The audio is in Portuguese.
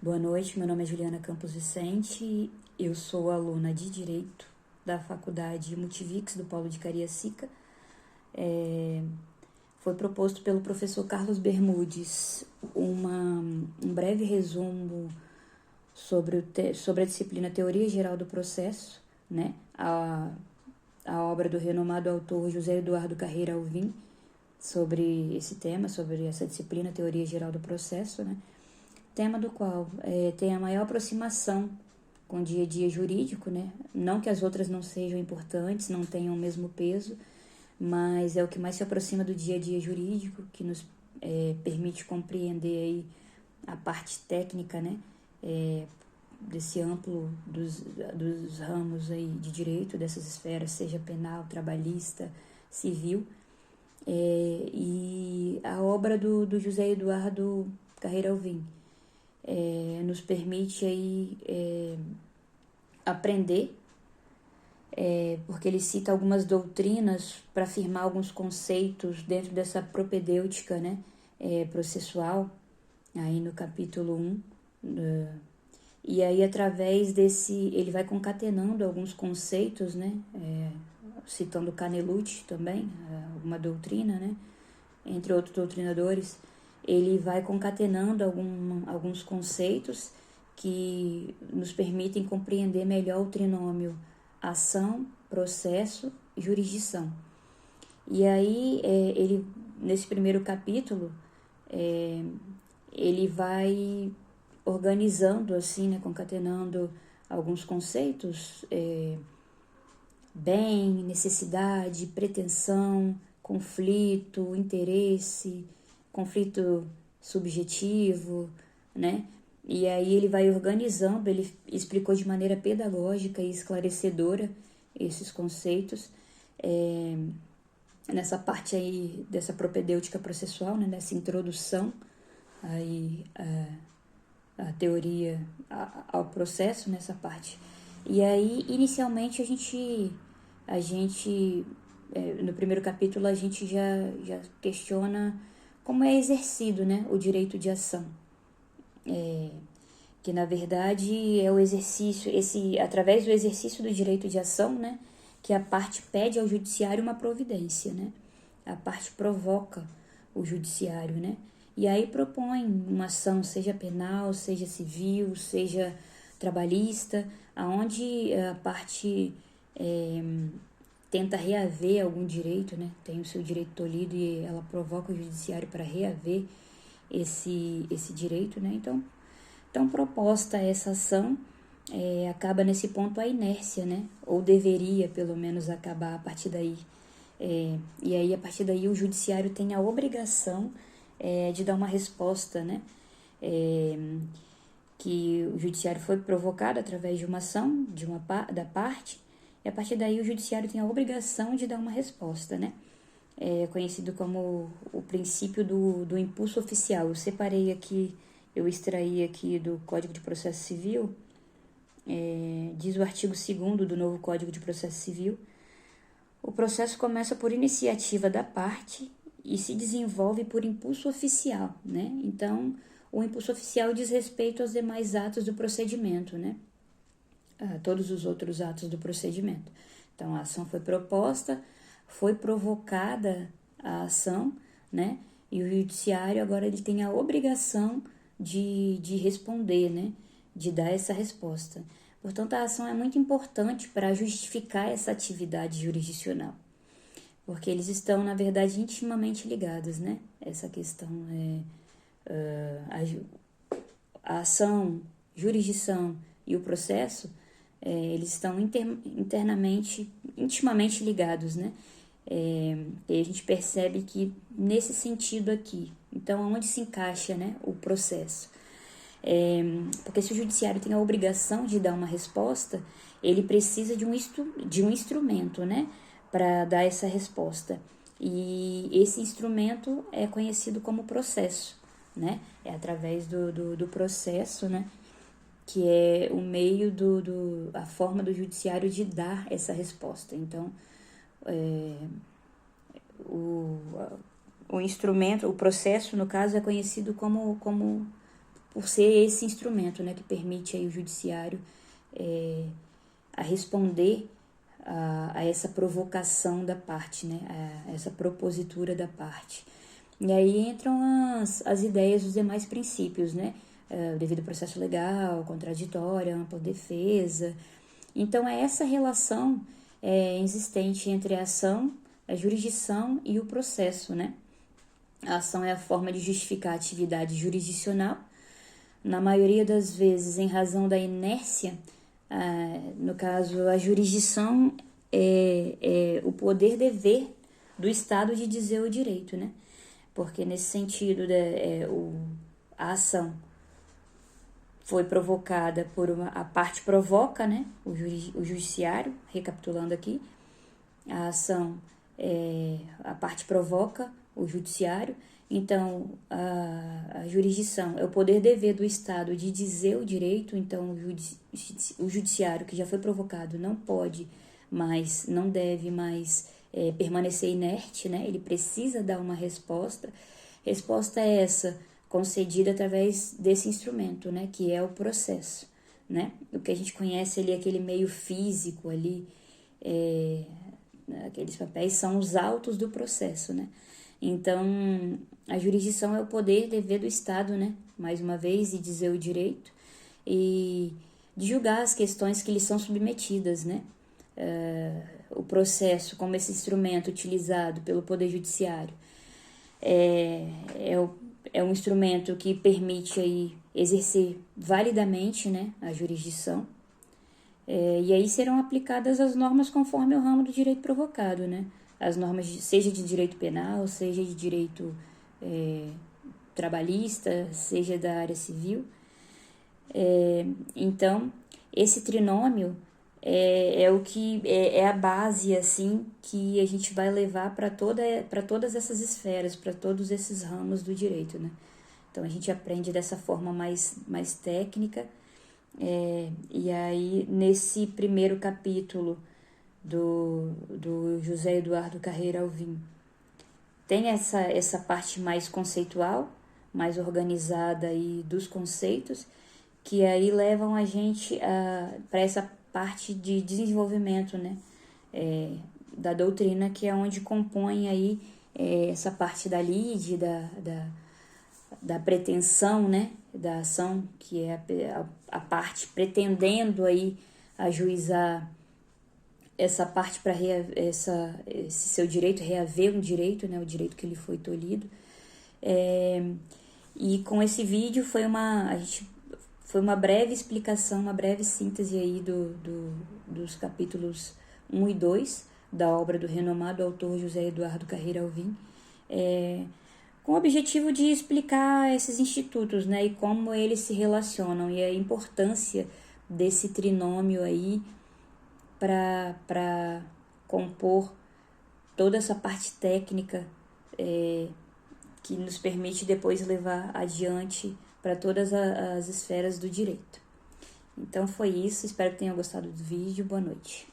Boa noite, meu nome é Juliana Campos Vicente, eu sou aluna de Direito da Faculdade Multivix do Polo de Cariacica. Foi proposto pelo professor Carlos Bermudes um breve resumo sobre a disciplina Teoria Geral do Processo, né? A obra do renomado autor José Eduardo Carreira Alvim, sobre esse tema, sobre essa disciplina Teoria Geral do Processo, né? Tema do qual tem a maior aproximação com o dia a dia jurídico, né? Não que as outras não sejam importantes, não tenham o mesmo peso, mas é o que mais se aproxima do dia a dia jurídico, que nos permite compreender aí a parte técnica, né? Desse amplo dos ramos aí de direito, dessas esferas, seja penal, trabalhista, civil. E a obra do José Eduardo Carreira Alvim nos permite aí aprender, porque ele cita algumas doutrinas para afirmar alguns conceitos dentro dessa propedêutica, né, processual, aí no capítulo 1. E aí, através desse, ele vai concatenando alguns conceitos, né, citando Canelucci também, alguma doutrina, né, entre outros doutrinadores. Ele vai concatenando alguns conceitos que nos permitem compreender melhor o trinômio ação, processo e jurisdição. E aí, ele, nesse primeiro capítulo, ele vai organizando, assim, né, concatenando alguns conceitos, bem, necessidade, pretensão, conflito, interesse, conflito subjetivo, né? E aí ele vai organizando, ele explicou de maneira pedagógica e esclarecedora esses conceitos, nessa parte aí dessa propedêutica processual, né? Nessa introdução aí a teoria ao processo, nessa parte. E aí, inicialmente, a gente no primeiro capítulo, a gente já questiona como é exercido, né, o direito de ação. Que, na verdade, é o exercício, através do exercício do direito de ação, né, que a parte pede ao judiciário uma providência, né? A parte provoca o judiciário, né? E aí propõe uma ação, seja penal, seja civil, seja trabalhista, aonde a parte tenta reaver algum direito, né? Tem o seu direito tolhido e ela provoca o judiciário para reaver esse direito, né? Então proposta essa ação, acaba nesse ponto a inércia, né? Ou deveria, pelo menos, acabar a partir daí. E aí, a partir daí, o judiciário tem a obrigação de dar uma resposta, né? Que o judiciário foi provocado através de uma ação da parte, e a partir daí o judiciário tem a obrigação de dar uma resposta, né? É conhecido como o princípio do impulso oficial. Eu extraí aqui do Código de Processo Civil, diz o artigo 2º do novo Código de Processo Civil: o processo começa por iniciativa da parte e se desenvolve por impulso oficial, né? Então, o impulso oficial diz respeito aos demais atos do procedimento, né? A todos os outros atos do procedimento. Então, a ação foi proposta, foi provocada a ação, né? E o judiciário agora ele tem a obrigação de responder, né? De dar essa resposta. Portanto, a ação é muito importante para justificar essa atividade jurisdicional, porque eles estão, na verdade, intimamente ligados, né? Essa questão a ação, jurisdição e o processo, eles estão internamente, intimamente ligados, né? E a gente percebe que nesse sentido aqui, então, onde se encaixa, né, o processo? Porque se o judiciário tem a obrigação de dar uma resposta, ele precisa de um instrumento, né, para dar essa resposta. E esse instrumento é conhecido como processo, né? É através do processo, né, que é o meio a forma do judiciário de dar essa resposta. Então, o instrumento, o processo, no caso, é conhecido como por ser esse instrumento, né, que permite aí o judiciário a responder a essa provocação da parte, né, a essa propositura da parte. E aí entram as ideias dos demais princípios, né, o devido processo legal, contraditória, ampla defesa. Então, é essa relação existente entre a ação, a jurisdição e o processo, né? A ação é a forma de justificar a atividade jurisdicional, na maioria das vezes em razão da inércia. No caso, a jurisdição é o poder-dever do Estado de dizer o direito, né? Porque nesse sentido, a ação foi provocada a parte provoca, né? O judiciário, recapitulando aqui, a ação, a parte provoca o judiciário. Então, a jurisdição é o poder-dever do Estado de dizer o direito. Então, o judiciário que já foi provocado não pode mais, não deve mais permanecer inerte, né? Ele precisa dar uma resposta. Resposta é essa, concedida através desse instrumento, né? Que é o processo, né? O que a gente conhece ali, aquele meio físico ali, aqueles papéis são os autos do processo, né? Então, a jurisdição é o poder-dever do Estado, né? Mais uma vez, de dizer o direito e de julgar as questões que lhe são submetidas, né? O processo, como esse instrumento utilizado pelo Poder Judiciário, é um instrumento que permite aí exercer validamente, né, a jurisdição. E aí serão aplicadas as normas conforme o ramo do direito provocado, né? As normas, seja de direito penal, seja de direito trabalhista, seja da área civil. Então, esse trinômio é o que é a base, assim, que a gente vai levar para todas essas esferas, para todos esses ramos do direito, né? Então, a gente aprende dessa forma mais técnica. E aí, nesse primeiro capítulo do José Eduardo Carreira Alvim, tem essa parte mais conceitual, mais organizada aí dos conceitos, que aí levam a gente para essa parte de desenvolvimento, né, da doutrina, que é onde compõe aí essa parte da lide, da pretensão, né, da ação, que é a parte pretendendo aí ajuizar essa parte para esse seu direito, reaver um direito, né, o direito que lhe foi tolhido. E com esse vídeo foi uma breve explicação, uma breve síntese aí dos capítulos 1 e 2 da obra do renomado autor José Eduardo Carreira Alvim, com o objetivo de explicar esses institutos, né, e como eles se relacionam e a importância desse trinômio aí para compor toda essa parte técnica que nos permite depois levar adiante para todas as esferas do direito. Então foi isso, espero que tenham gostado do vídeo, boa noite.